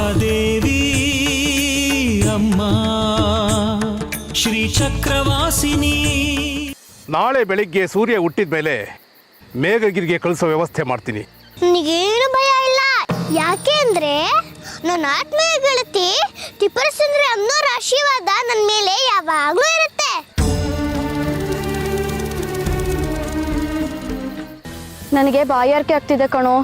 ಮಹಾದೇವಿ ಅಮ್ಮ ಶ್ರೀ ಚಕ್ರವಾಸಿನಿ. ನಾಳೆ ಬೆಳಿಗ್ಗೆ ಸೂರ್ಯ ಹುಟ್ಟಿದ ಮೇಲೆ ಮೇಘಗಿರಿಗೆ ಕಳಿಸೋ ವ್ಯವಸ್ಥೆ ಮಾಡ್ತೀನಿ. ನನಗೇನು ಭಯ ಇಲ್ಲ. ಯಾಕೆ ಅಂದ್ರೆ ನನ್ನ ಆತ್ಮೀಯ ಗೆಳತಿ ತಿಪ್ಪರಸುಂದರಿ ಅನ್ನೋರ ಆಶೀರ್ವಾದ ನನ್ನ ಮೇಲೆ ಯಾವಾಗಲೂ ಇರುತ್ತೆ. ನನಗೆ ಬಾಯಾರಿಕೆ ಆಗ್ತಿದೆ ಕಣೋ.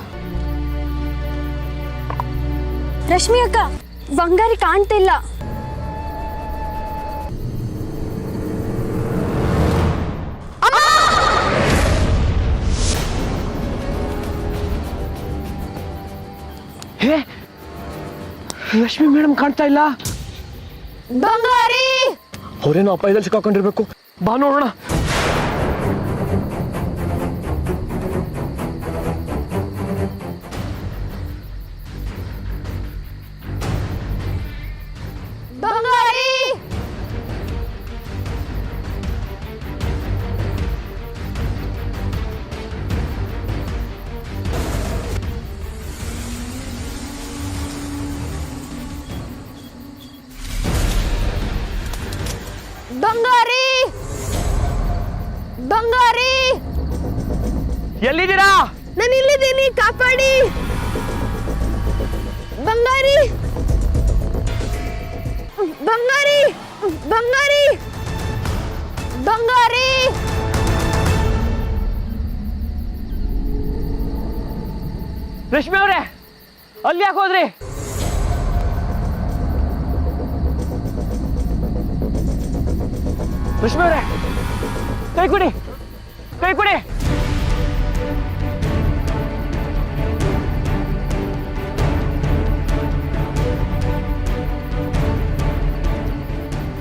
ರಶ್ಮಿ ಅಕ್ಕ, ಬಂಗಾರಿ ಕಾಣ್ತಿಲ್ಲ. ಹೇ, ಲಕ್ಷ್ಮಿ ಮೇಡಮ್ ಕಾಣ್ತಾ ಇಲ್ಲ. ಬಂಗಾರಿ ಅವರೇನೋ ಅಪಾಯದಲ್ಲಿ ಸಿಕ್ಕಾಕೊಂಡಿರ್ಬೇಕು. ಬಾ ನೋಡೋಣ. ಬಂಗಾರಿ ಬಂಗಾರಿ ಬಂಗಾರಿ ಎಲ್ಲಿದ್ದೀರಾ? ನಾನು ಇಲ್ಲಿದ್ದೀನಿ, ಕಾಪಾಡಿ. ಬಂಗಾರಿ ಬಂಗಾರಿ ಬಂಗಾರಿ ಬಂಗಾರಿ ರಶ್ಮಿ ಅವರೇ, ಅಲ್ಲಿ ಯಾಕೆ ಹೋದ್ರಿ? ರಶ್ಮಿ ಅವರೇ, ಕೈ ಕೊಡಿ, ಕೈ ಕೊಡಿ.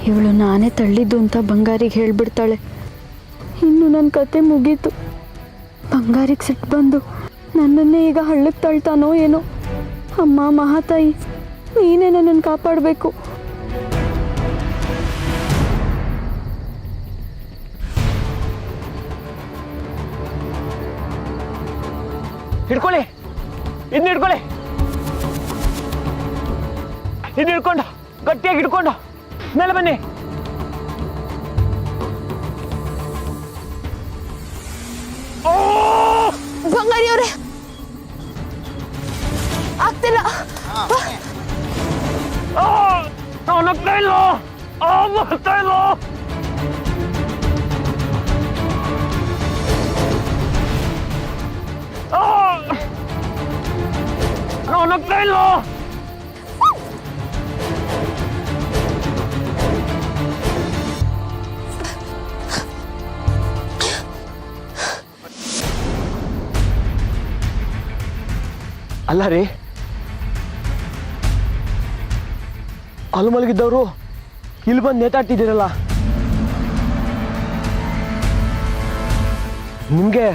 ಇವಳು ನಾನೇ ತಳ್ಳಿದ್ದು ಅಂತ ಬಂಗಾರಿಗೆ ಹೇಳ್ಬಿಡ್ತಾಳೆ. ಇನ್ನು ನನ್ನ ಕತೆ ಮುಗೀತು. ಬಂಗಾರಿಗೆ ಸಿಟ್ಟು ಬಂದು ನನ್ನನ್ನೇ ಈಗ ಹಳ್ಳಕ್ಕೆ ತಳ್ತಾನೋ ಏನೋ. ಅಮ್ಮ ಮಹಾತಾಯಿ, ನೀನೇ ನನ್ನನ್ನು ಕಾಪಾಡಬೇಕು. ಹಿಡ್ಕೊಳ್ಳಿ, ಇನ್ನು ಹಿಡ್ಕೊಳ್ಳಿ. ಇನ್ನು ಹಿಡ್ಕೊಂಡು ಗಟ್ಟಿಯಾಗಿ ಹಿಡ್ಕೊಂಡು ಮೇಲೆ ಬನ್ನಿ. ಬಂಗಾರಿ ಅವರೇ, ಆಗ್ತಿಲ್ಲ. ನಗ್ತಾ ಇಲ್ಲ, ಬರ್ತಾ ಇಲ್ಲ. ನಗ್ತಾ ಇಲ್ಲ. ಅಲ್ಲ ರೀ, ಅಲ್ಲಿ ಮಲಗಿದ್ದವರು ಇಲ್ಲಿ ಬಂದು ನೇತಾಡ್ತಿದ್ದೀರಲ್ಲ, ನಿಮ್ಗೆ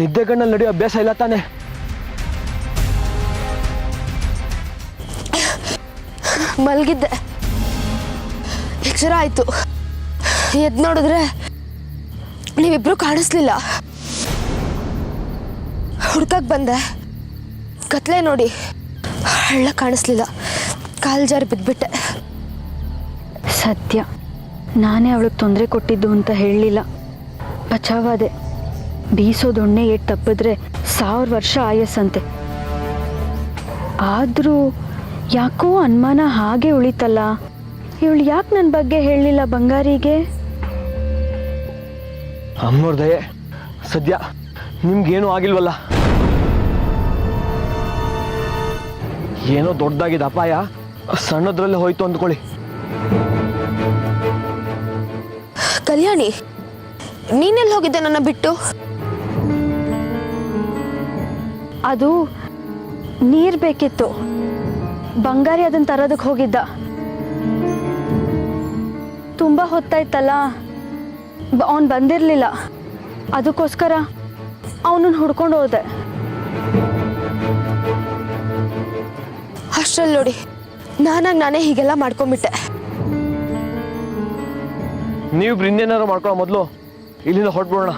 ನಿದ್ದೆ ಗಣ್ಣಲ್ಲಿ ನಡೆಯೋ ಅಭ್ಯಾಸ ಇಲ್ಲ ತಾನೆ? ಮಲಗಿದ್ದೆ, ಎಚ್ಚರ ಆಯ್ತು. ಎದ್ದು ನೋಡಿದ್ರೆ ನೀವಿಬ್ರು ಕಾಣಿಸ್ಲಿಲ್ಲ. ಹುಡ್ಕಕ್ಕೆ ಬಂದೆ, ಕತ್ಲೆ ನೋಡಿ ಹಳ್ಳ ಕಾಣಿಸ್ಲಿಲ್ಲ. ಕಾಲು ಜಾರಿ ಬಿದ್ದುಬಿಟ್ಟೆ. ಸತ್ಯ, ನಾನೇ ಅವಳಿಗೆ ತೊಂದರೆ ಕೊಟ್ಟಿದ್ದು ಅಂತ ಹೇಳಲಿಲ್ಲ. ಬಚಾವಾದೆ. ಬೀಸೋದೊಣ್ಣೆ ಏಟ್ ತಪ್ಪಿದ್ರೆ 1000 ವರ್ಷ ಆಯಸ್ಸಂತೆ. ಆದರೂ ಯಾಕೋ ಅನುಮಾನ ಹಾಗೆ ಉಳಿತಲ್ಲ. ಇವಳು ಯಾಕೆ ನನ್ನ ಬಗ್ಗೆ ಹೇಳಲಿಲ್ಲ ಬಂಗಾರಿಗೆ? ಅಮ್ಮನವ್ರ ದಯೆ, ಸದ್ಯ ನಿಮ್ಗೇನೂ ಆಗಿಲ್ವಲ್ಲ. ಏನೋ ದೊಡ್ಡದಾಗಿದ್ದ ಅಪಾಯ ಸಣ್ಣದ್ರಲ್ಲೇ ಹೋಯ್ತು ಅಂದ್ಕೊಳ್ಳಿ. ಕಲ್ಯಾಣಿ, ನೀನೆಲ್ಲಿ ಹೋಗಿದ್ದೆ ನನ್ನ ಬಿಟ್ಟು? ಅದು ನೀರು ಬೇಕಿತ್ತು. ಬಂಗಾರಿ ಅದನ್ನ ತರೋದಕ್ಕೆ ಹೋಗಿದ್ದ. ತುಂಬ ಹೊತ್ತಾಯ್ತಲ್ಲ, ಅವನು ಬಂದಿರಲಿಲ್ಲ. ಅದಕ್ಕೋಸ್ಕರ ಅವನನ್ನು ಹುಡ್ಕೊಂಡು ಹೋದೆ. ಅಷ್ಟರಲ್ಲಿ ನೋಡಿ ನಾನೇ ಹೀಗೆಲ್ಲ ಮಾಡ್ಕೊಂಬಿಟ್ಟೆ. ನೀವು ಇನ್ನೇನಾರು ಮಾಡ್ಕೊಳ್ಳೋ ಮೊದಲು ಇಲ್ಲಿಂದ ಹೊರಟ್ಬಿಡೋಣ.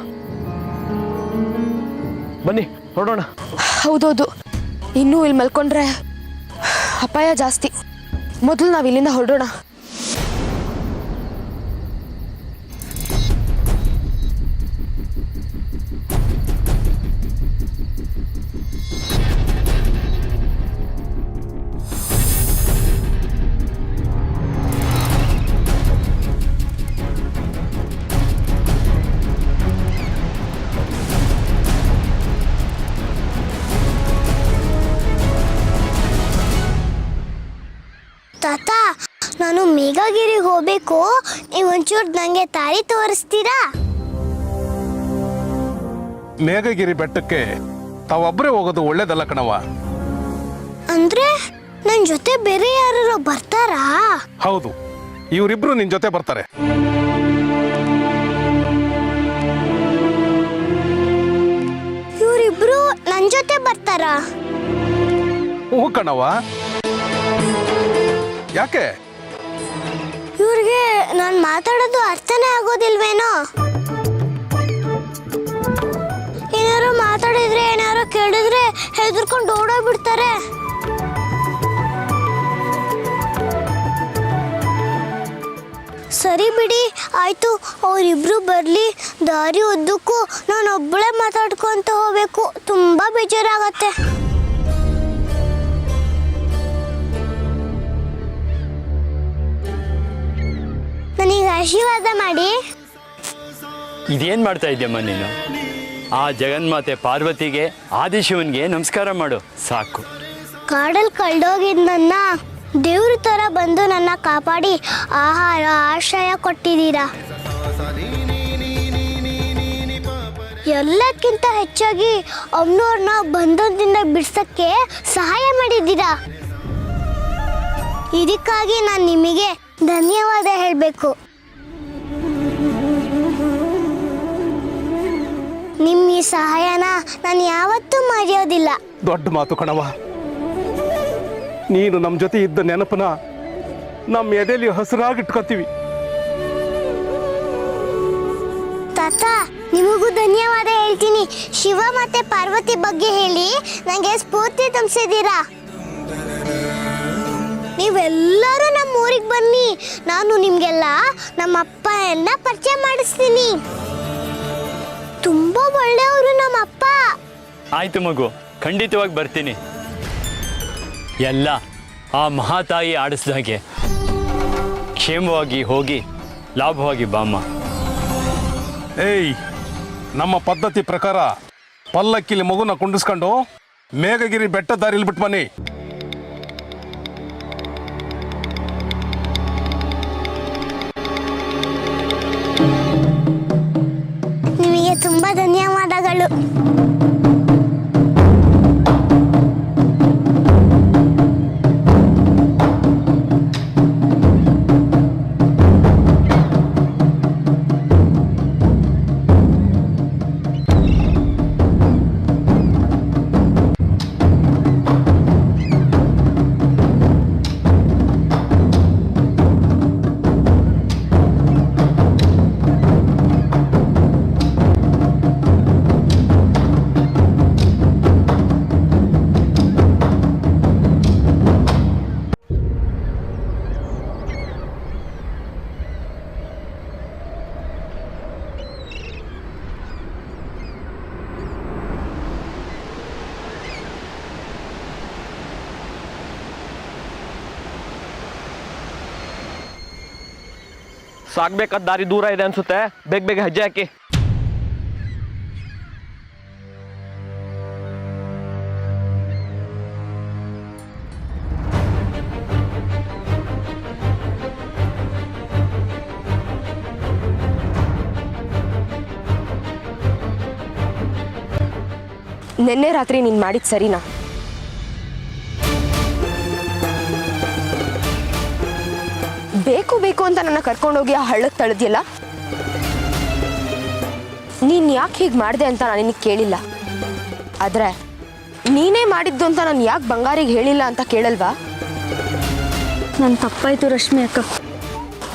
ಬನ್ನಿ ಹೊರಡೋಣ. ಹೌದೌದು, ಇನ್ನೂ ಇಲ್ಲಿ ಮಲ್ಕೊಂಡ್ರೆ ಅಪಾಯ ಜಾಸ್ತಿ. ಮೊದಲು ನಾವು ಇಲ್ಲಿಂದ ಹೊರಡೋಣ. ತಾತ, ನಾನು ಮೇಘಗಿರಿಗೆ ಹೋಗ್ಬೇಕು. ನೀವು ಒಂಚೂರು ನನಗೆ ದಾರಿ ತೋರಿಸ್ತೀರಾ? ಮೇಘಗಿರಿ ಬೆಟ್ಟಕ್ಕೆ ತಾವೊಬ್ಬರೇ ಹೋಗೋದು ಒಳ್ಳೇದಲ್ಲ ಕಣವ. ಅಂದ್ರೆ ನನ್ನ ಜೊತೆ ಬೇರೆ ಯಾರು ಬರ್ತಾರಾ? ಹೌದು, ಇವರಿಬ್ರು ನಿನ್ ಜೊತೆ ಬರ್ತಾರೆ. ಇವರಿಬ್ರು ನನ್ನ ಜೊತೆ ಬರ್ತಾರಾ? ಹ್ಞೂ ಕಣವ. ಯಾಕೆ? ಇವ್ರಿಗೆ ನಾನು ಮಾತಾಡೋದು ಅರ್ಥನೇ ಆಗೋದಿಲ್ವೇನೋ? ಏನಾರು ಮಾತಾಡಿದ್ರೆ ಏನಾರು ಕೇಳಿದ್ರೆ ಹೆದರ್ಕೊಂಡು ಓಡೋಗ್ಬಿಡ್ತಾರೆ. ಸರಿ ಬಿಡಿ, ಆಯ್ತು, ಅವರಿಬ್ರು ಬರಲಿ. ದಾರಿ ಉದ್ದಕ್ಕೂ ನಾನು ಒಬ್ಬಳೇ ಮಾತಾಡ್ಕೊಂತ ಹೋಗ್ಬೇಕು. ತುಂಬಾ ಬೇಜಾರಾಗತ್ತೆ. ನನಗೆ ಆಶೀರ್ವಾದ ಮಾಡಿ. ಇದೇನು ಮಾಡ್ತಾ ಇದ್ದೀಯಮ್ಮ ನೀನು? ಆ ಜಗನ್ಮಾತೆ ಪಾರ್ವತಿಗೆ ಆದಿಶಿವನ್ಗೆ ನಮಸ್ಕಾರ ಮಾಡು ಸಾಕು. ಕಾಡಲ್ಲಿ ಕಳ್ದೋಗಿದ್ ನನ್ನ ದೇವ್ರ ಥರ ಬಂದು ನನ್ನ ಕಾಪಾಡಿ ಆಹಾರ ಆಶ್ರಯ ಕೊಟ್ಟಿದ್ದೀರಾ. ಎಲ್ಲಕ್ಕಿಂತ ಹೆಚ್ಚಾಗಿ ಅಮ್ಮನವ್ರನ್ನ ಬಂಧನದಿಂದ ಬಿಡ್ಸಕ್ಕೆ ಸಹಾಯ ಮಾಡಿದ್ದೀರಾ. ಇದಕ್ಕಾಗಿ ನಾನು ನಿಮಗೆ ಧನ್ಯವಾದ ಹೇಳಬೇಕು. ನಿಮ್ಮ ಈ ಸಹಾಯನ ನಾನು ಯಾವತ್ತೂ ಮರೆಯೋದಿಲ್ಲ. ದೊಡ್ಡ ಮಾತು ಕಣವ. ನೀನು ನಮ್ಮ ಜೊತೆ ಇದ್ದ ನೆನಪನ ನಮ್ಮ ಎದೆಯಲ್ಲಿ ಹಸಿರಾಗಿಟ್ಕೋತೀವಿ. ತಾತ, ನಿಮಗೂ ಧನ್ಯವಾದ ಹೇಳ್ತೀನಿ. ಶಿವ ಮತ್ತೆ ಪಾರ್ವತಿ ಬಗ್ಗೆ ಹೇಳಿ ನನಗೆ ಸ್ಫೂರ್ತಿ ತುಂಬಿಸಿದ್ದೀರಾ. ನೀವೆಲ್ಲರೂ ನಮ್ಮ ಊರಿಗೆ ಬನ್ನಿ. ನಾನು ನಿಮಗೆಲ್ಲ ನಮ್ಮ ಅಪ್ಪ ಎಲ್ಲ ಪರಿಚಯ ಮಾಡಿಸ್ತೀನಿ. ತುಂಬಾ ಒಳ್ಳೆಯವರು ನಮ್ಮ ಅಪ್ಪ. ಆಯ್ತು ಮಗು, ಖಂಡಿತವಾಗಿ ಬರ್ತೀನಿ. ಎಲ್ಲ ಆ ಮಹಾತಾಯಿ ಆಡಿಸ್ದಾಗೆ ಕ್ಷೇಮವಾಗಿ ಹೋಗಿ ಲಾಭವಾಗಿ ಬಾಮ್ಮ. ಏಯ್, ನಮ್ಮ ಪದ್ಧತಿ ಪ್ರಕಾರ ಪಲ್ಲಕ್ಕಿಲಿ ಮಗುನ ಕುಂಡಿಸ್ಕೊಂಡು ಮೇಘಗಿರಿ ಬೆಟ್ಟ ದಾರಿಲಿ ಬಿಟ್ಟು ಬನ್ನಿ. ನಿಮಗೆ ತುಂಬಾ ಧನ್ಯವಾದಗಳು. ಸಾಗ್ಬೇಕಾದ ದಾರಿ ದೂರ ಇದೆ ಅನ್ಸುತ್ತೆ. ಬೇಗ ಬೇಗ ಹೆಜ್ಜೆ ಹಾಕಿ. ನಿನ್ನೆ ರಾತ್ರಿ ನೀನು ಮಾಡಿದ ಸರಿನಾ? ಬೇಕು ಬೇಕು ಅಂತ ನನ್ನ ಕರ್ಕೊಂಡೋಗಿ ಆ ಹಳ್ಳಕ್ಕೆ ತಳೆದಿಯಲ್ಲ. ನೀನು ಯಾಕೆ ಹೀಗೆ ಮಾಡಿದೆ ಅಂತ ನಾನು ನಿನಗೆ ಕೇಳಿಲ್ಲ. ಆದರೆ ನೀನೇ ಮಾಡಿದ್ದು ಅಂತ ನಾನು ಯಾಕೆ ಬಂಗಾರಿಗೆ ಹೇಳಿಲ್ಲ ಅಂತ ಕೇಳಲ್ವಾ? ನನ್ನ ತಪ್ಪಾಯ್ತು ರಶ್ಮಿ ಅಕ್ಕ,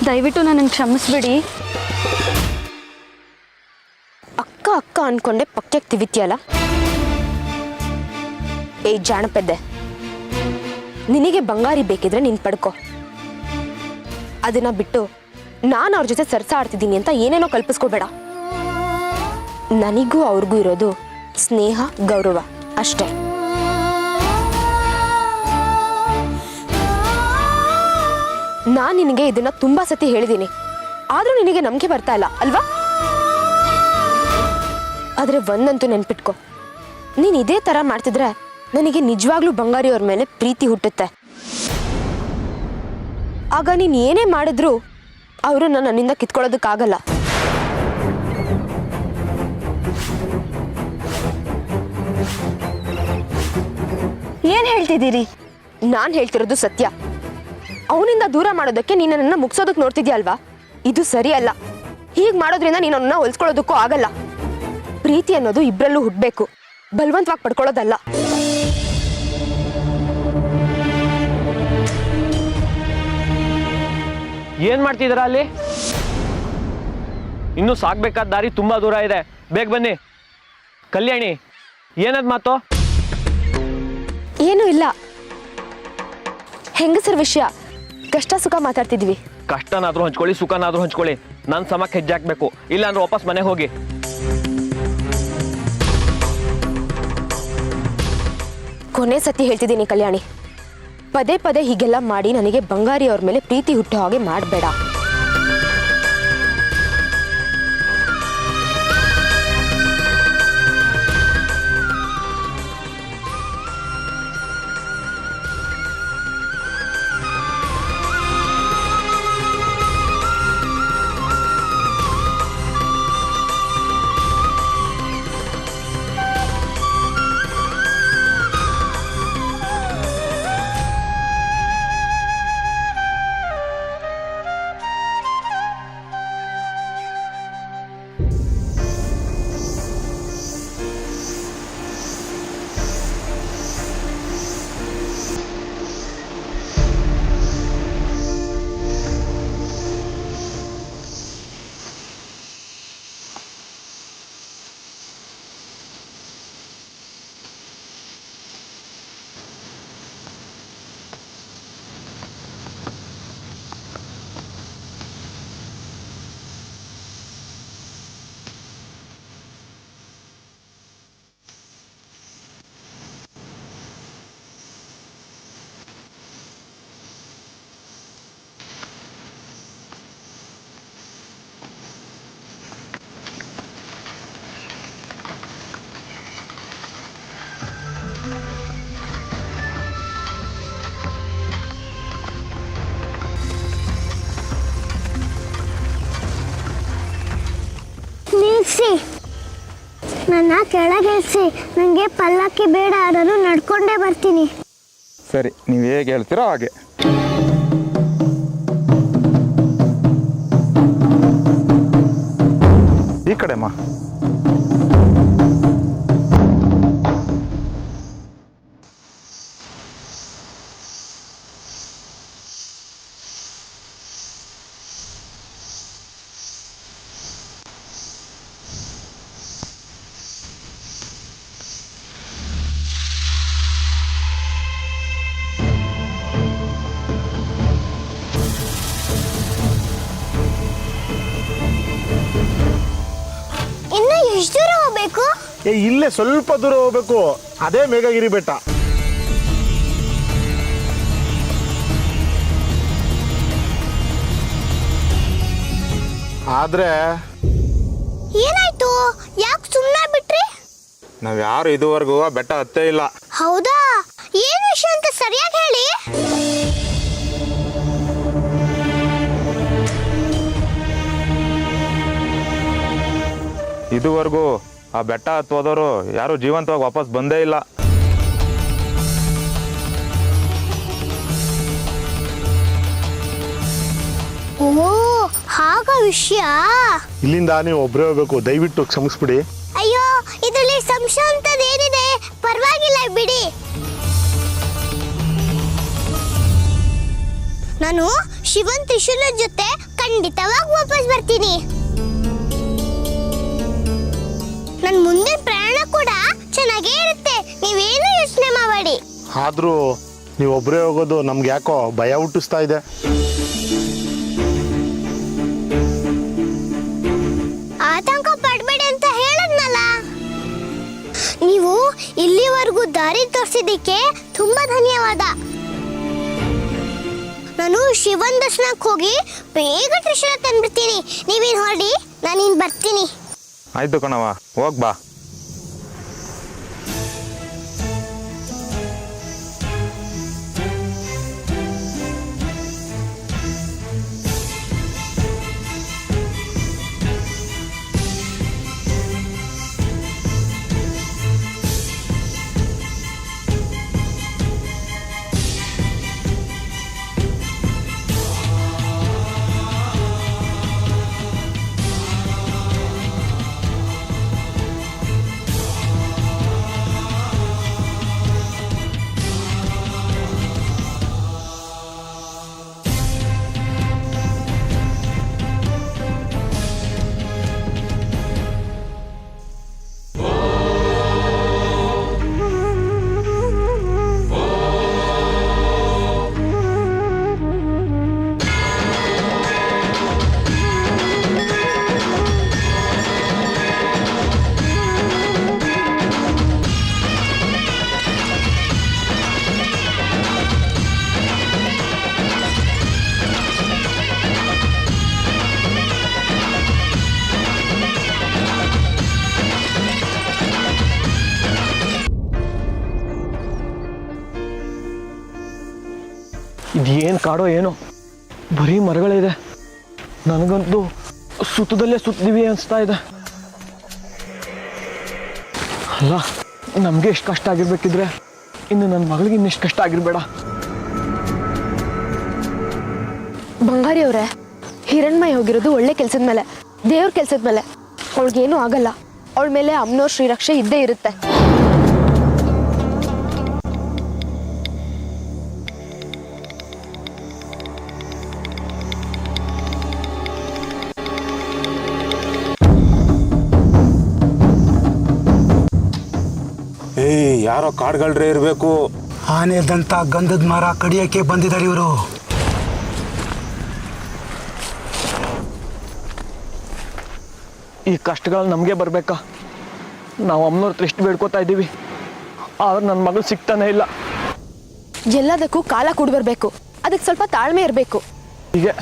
ದಯವಿಟ್ಟು ನನ್ನನ್ನು ಕ್ಷಮಿಸ್ಬಿಡಿ. ಅಕ್ಕ ಅಕ್ಕ ಅನ್ಕೊಂಡೆ ಪಕ್ಕಕ್ಕೆ ತಿವಿತಿಯಲ್ಲ. ಏ ಜಾಣಪೆದ್ದೆ, ನಿನಗೆ ಬಂಗಾರಿ ಬೇಕಿದ್ರೆ ನೀನು ಪಡ್ಕೊ. ಅದನ್ನ ಬಿಟ್ಟು ನಾನು ಅವ್ರ ಜೊತೆ ಸರ್ಸಾಡ್ತಿದ್ದೀನಿ ಅಂತ ಏನೇನೋ ಕಲ್ಪಿಸ್ಕೋಬೇಡ. ನನಗೂ ಅವ್ರಿಗೂ ಇರೋದು ಸ್ನೇಹ, ಗೌರವ ಅಷ್ಟೇ. ನಾನು ನಿನಗೆ ಇದನ್ನ ತುಂಬಾ ಸತಿ ಹೇಳಿದ್ದೀನಿ, ಆದ್ರೂ ನಿನಗೆ ನಂಬಿಕೆ ಬರ್ತಾ ಇಲ್ಲ ಅಲ್ವಾ? ಆದ್ರೆ ಒಂದಂತೂ ನೆನ್ಪಿಟ್ಕೊ, ನೀನ್ ಇದೇ ತರ ಮಾಡ್ತಿದ್ರೆ ನನಗೆ ನಿಜವಾಗ್ಲೂ ಬಂಗಾರಿ ಅವ್ರ ಮೇಲೆ ಪ್ರೀತಿ ಹುಟ್ಟುತ್ತೆ. ಆಗ ನೀನ್ ಏನೇ ಮಾಡಿದ್ರು ಅವರು ನನ್ನಿಂದ ಕಿತ್ಕೊಳ್ಳೋದಕ್ಕಾಗಲ್ಲ. ಏನ್ ಹೇಳ್ತಿದ್ದೀರಿ? ನಾನ್ ಹೇಳ್ತಿರೋದು ಸತ್ಯ. ಅವನಿಂದ ದೂರ ಮಾಡೋದಕ್ಕೆ ನೀನ್ ನನ್ನನ್ನ ಮುಗ್ಸೋದಕ್ಕೆ ನೋಡ್ತಿದ್ಯಾ ಅಲ್ವಾ? ಇದು ಸರಿ ಅಲ್ಲ. ಹೀಗ್ ಮಾಡೋದ್ರಿಂದ ನೀನ್ ಅವನ್ನ ಹೊಲ್ಸ್ಕೊಳ್ಳೋದಕ್ಕೂ ಆಗಲ್ಲ. ಪ್ರೀತಿ ಅನ್ನೋದು ಇಬ್ರಲ್ಲೂ ಹುಟ್ಬೇಕು, ಬಲವಂತವಾಗಿ ಪಡ್ಕೊಳ್ಳೋದಲ್ಲ. ಏನ್ ಮಾಡ್ತಿದ್ದೀರಾ ಅಲ್ಲಿ? ಇನ್ನೂ ಸಾಗ್ಬೇಕಾದ ದಾರಿ ತುಂಬಾ ದೂರ ಇದೆ, ಬೇಗ ಬನ್ನಿ. ಕಲ್ಯಾಣಿ, ಏನದ್ ಮಾತು? ಏನೂ ಇಲ್ಲ, ಹೆಂಗಸರ ವಿಷಯ, ಕಷ್ಟ ಸುಖ ಮಾತಾಡ್ತಿದ್ವಿ. ಕಷ್ಟನಾದ್ರೂ ಹಂಚ್ಕೊಳ್ಳಿ, ಸುಖನಾದ್ರೂ ಹಂಚ್ಕೊಳ್ಳಿ. ನನ್ನ ಸಮಕ್ಕೆ ಹೆಜ್ಜೆ ಹಾಕ್ಬೇಕು, ಇಲ್ಲ ಅಂದ್ರೆ ವಾಪಸ್ ಮನೆಗೆ ಹೋಗಿ. ಕೊನೆ ಸತಿ ಹೇಳ್ತಿದ್ದೀನಿ ಕಲ್ಯಾಣಿ, ಪದೇ ಪದೇ ಹೀಗೆಲ್ಲ ಮಾಡಿ ನನಗೆ ಬಂಗಾರಿ ಅವ್ರ ಮೇಲೆ ಪ್ರೀತಿ ಹುಟ್ಟೋ ಹಾಗೆ ಮಾಡಬೇಡ. ನಿಲ್ಲಿಸಿ, ನನ್ನ ಕೆಳಗಿಳಿಸಿ. ನನಗೆ ಪಲ್ಲಕ್ಕಿ ಬೇಡ, ನಾನು ನಡ್ಕೊಂಡೇ ಬರ್ತೀನಿ. ಸರಿ, ನೀವು ಹೇಗೆ ಹೇಳ್ತೀರೋ ಹಾಗೆ. ಈ ಕಡೆಮ್ಮ. ಇನ್ನು ಎಷ್ಟು ದೂರ ಹೋಗ್ಬೇಕು? ಇಲ್ಲೇ ಸ್ವಲ್ಪ ದೂರ ಹೋಗ್ಬೇಕು, ಅದೇ ಮೇಘಗಿರಿ ಬೆಟ್ಟ. ಆದ್ರೆ ಏನಾಯ್ತು? ಯಾಕೆ ಸುಮ್ಮನೆ ಬಿಟ್ರಿ? ನಾವು ಯಾರು ಇದುವರೆಗೂ ಆ ಬೆಟ್ಟ ಹತ್ತೇ ಇಲ್ಲ. ಹೌದಾ? ಏನು ವಿಷಯ ಅಂತ ಸರಿಯಾಗಿ ಹೇಳಿ. ಇದುವರೆಗೂ ಆ ಬೆಟ್ಟ ಹತ್ತೋದವರು ಯಾರು ಜೀವಂತವಾಗಿ ವಾಪಸ್ ಬಂದೇ ಇಲ್ಲ. ಓ, ಹಾಗ ವಿಷಯ. ಇಲ್ಲಿಂದ ನೀವು ಒಬ್ಬರೇ ಹೋಗ್ಬೇಕು, ದಯವಿಟ್ಟು ಕ್ಷಮಿಸ್ಬಿಡಿ. ಅಯ್ಯೋ, ಇದರಲ್ಲಿ ಸಂಶಯ ಅಂತದೇನಿದೆ? ಪರವಾಗಿಲ್ಲ ಬಿಡಿ. ನಾನು ಶಿವನ್ ತ್ರಿಶೂಲ ಜೊತೆ ಖಂಡಿತವಾಗಿ ವಾಪಸ್ ಬರ್ತೀನಿ. ನನ್ನ ಮುಂದಿನ ಪ್ರಯಾಣ ಕೂಡ ಚೆನ್ನಾಗೇ ಇರುತ್ತೆ, ನೀವೇನು ಯೋಚನೆ ಮಾಡಬೇಡಿ. ಆದ್ರೂ ನೀವೊಬ್ಬರೇ ಹೋಗೋದು ನಮ್ಗೆ ಯಾಕೋ ಭಯ ಹುಟ್ಟಿಸ್ತಾ ಇದೆ. ಆತಂಕ ಪಡ್ಬೇಡಿ ಅಂತ ಹೇಳದ್ನಲ್ಲ. ನೀವು ಇಲ್ಲಿವರೆಗೂ ದಾರಿ ತೋರಿಸಿದ್ದಕ್ಕೆ ತುಂಬಾ ಧನ್ಯವಾದ. ನಾನು ಶಿವನ್ ದರ್ಶನಕ್ಕೆ ಹೋಗಿ ಬೇಗ ತ್ರಿಶೂಲ ತಂದ್ಬಿಡ್ತೀನಿ. ನೀವೇನು ಹೊರಡಿ, ನಾನಿನ್ ಬರ್ತೀನಿ. ಆಯ್ತು ಕಣವ, ಹೋಗ್ ಬಾ. ಇದೇನು ಕಾಡೋ ಏನೋ, ಬರೀ ಮರಗಳಿದೆ. ನನಗಂತೂ ಸುತ್ತದಲ್ಲೇ ಸುತ್ತಿದೀವಿ ಅನಿಸ್ತಾ ಇದೆ. ಅಲ್ಲ, ನಮಗೆ ಎಷ್ಟು ಕಷ್ಟ ಆಗಿರ್ಬೇಕಿದ್ರೆ ಇನ್ನು ನನ್ನ ಮಗಳಿಗೆ ಇನ್ನೆಷ್ಟು ಕಷ್ಟ ಆಗಿರ್ಬೇಡ. ಬಂಗಾರಿ ಅವರೇ, ಹಿರಣ್ಮಯಿ ಹೋಗಿರೋದು ಒಳ್ಳೆ ಕೆಲಸದ ಮೇಲೆ, ದೇವ್ರ ಕೆಲಸದ ಮೇಲೆ. ಅವಳಿಗೇನೂ ಆಗಲ್ಲ. ಅವಳ ಮೇಲೆ ಅಮ್ಮನವ್ರ ಶ್ರೀರಕ್ಷೆ ಇದ್ದೇ ಇರುತ್ತೆ. ಯಾರೋ ಕಾಡ್ಗಳ್ರೆ ಇರಬೇಕು. ಆನೆದಂತ ಗಂಧದ ಮರ ಕಡಿಯಕ್ಕೆ ಬಂದಿದ್ದಾರೆ ಇವರು. ಈ ಕಷ್ಟಗಳು ನಮಗೆ ಬರಬೇಕಾ? ನಾವು ಅಮ್ಮನವ್ರ ಹತ್ರ ಎಷ್ಟು ಬೇಡ್ಕೋತಾ ಇದ್ದೀವಿ, ಆದ್ರೆ ನನ್ನ ಮಗಳು ಸಿಗ್ತಾನೆ ಇಲ್ಲ. ಎಲ್ಲದಕ್ಕೂ ಕಾಲ ಕೂಡಿ ಬರಬೇಕು. ಅದಕ್ಕೆ ಸ್ವಲ್ಪ ತಾಳ್ಮೆ ಇರಬೇಕು. ಹೀಗೆ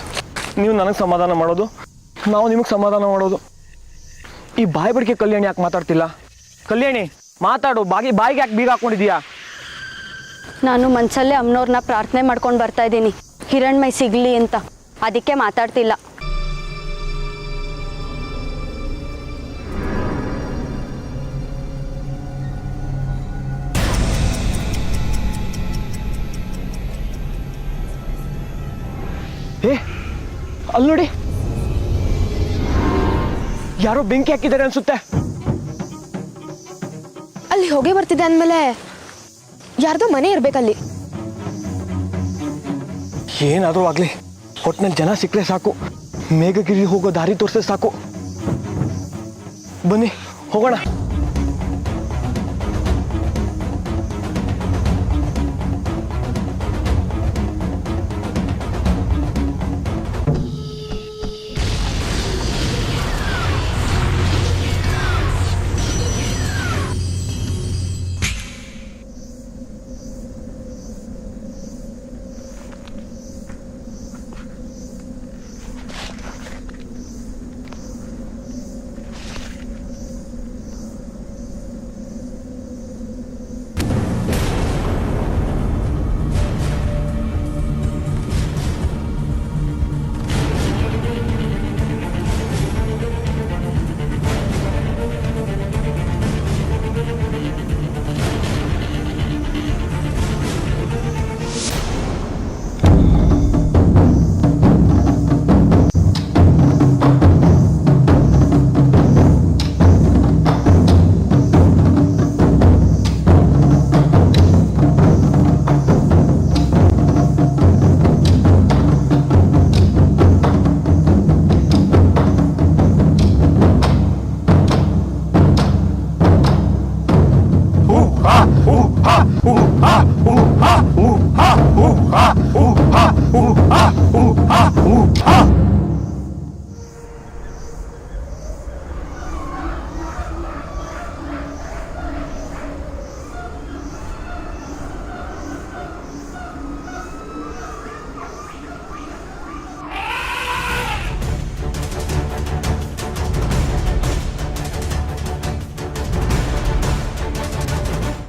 ನೀವು ನನಗೆ ಸಮಾಧಾನ ಮಾಡೋದು, ನಾವು ನಿಮಗೆ ಸಮಾಧಾನ ಮಾಡೋದು. ಈ ಬಾಯಿ ಬಡಿಕೆ ಕಲ್ಯಾಣಿ ಯಾಕೆ ಮಾತಾಡ್ತಿಲ್ಲ? ಕಲ್ಯಾಣಿ ಮಾತಾಡು, ಬಾಯಿಗೆ ಯಾಕೆ ಬೀಗ ಹಾಕೊಂಡಿದೀಯಾ? ನಾನು ಮನಸಲ್ಲೇ ಅಮ್ಮನವ್ರನ್ನ ಪ್ರಾರ್ಥನೆ ಮಾಡ್ಕೊಂಡು ಬರ್ತಾ ಇದ್ದೀನಿ, ಹಿರಣ್ಮಯಿ ಸಿಗಲಿ ಅಂತ. ಅದಕ್ಕೆ ಮಾತಾಡ್ತಿಲ್ಲ. ಏ, ಅಲ್ಲಿ ನೋಡಿ, ಯಾರೋ ಬೆಂಕಿ ಹಾಕಿದ್ದಾರೆ ಅನ್ಸುತ್ತೆ. ಅಲ್ಲಿ ಹೊಗೆ ಬರ್ತಿದೆ ಅಂದಮೇಲೆ ಯಾರ್ದೋ ಮನೆ ಇರ್ಬೇಕಲ್ಲಿ. ಏನಾದರೂ ಆಗಲಿ, ಒಟ್ಟಿನಲ್ಲಿ ಜನ ಸಿಕ್ಕರೆ ಸಾಕು. ಮೇಘಗಿರಿ ಹೋಗೋ ದಾರಿ ತೋರಿಸಿದ್ರೆ ಸಾಕು. ಬನ್ನಿ ಹೋಗೋಣ.